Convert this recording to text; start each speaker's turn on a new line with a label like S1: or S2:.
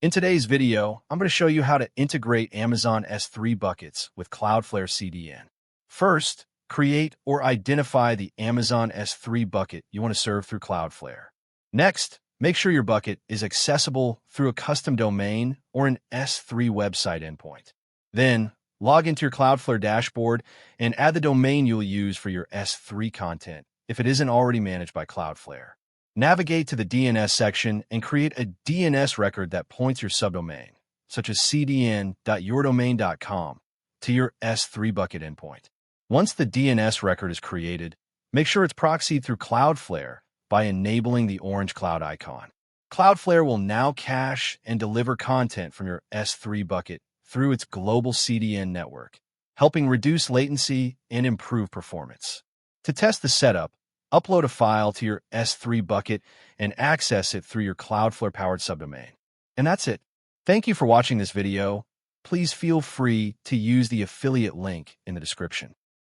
S1: In today's video, I'm going to show you how to integrate Amazon S3 buckets with Cloudflare CDN. First, create or identify the Amazon S3 bucket you want to serve through Cloudflare. Next, make sure your bucket is accessible through a custom domain or an S3 website endpoint. Then, log into your Cloudflare dashboard and add the domain you'll use for your S3 content if it isn't already managed by Cloudflare. Navigate to the DNS section and create a DNS record that points your subdomain, such as cdn.yourdomain.com, to your S3 bucket endpoint. Once the DNS record is created, make sure it's proxied through Cloudflare by enabling the orange cloud icon. Cloudflare will now cache and deliver content from your S3 bucket through its global CDN network, helping reduce latency and improve performance. To test the setup, upload a file to your S3 bucket and access it through your Cloudflare-powered subdomain. And that's it. Thank you for watching this video. Please feel free to use the affiliate link in the description.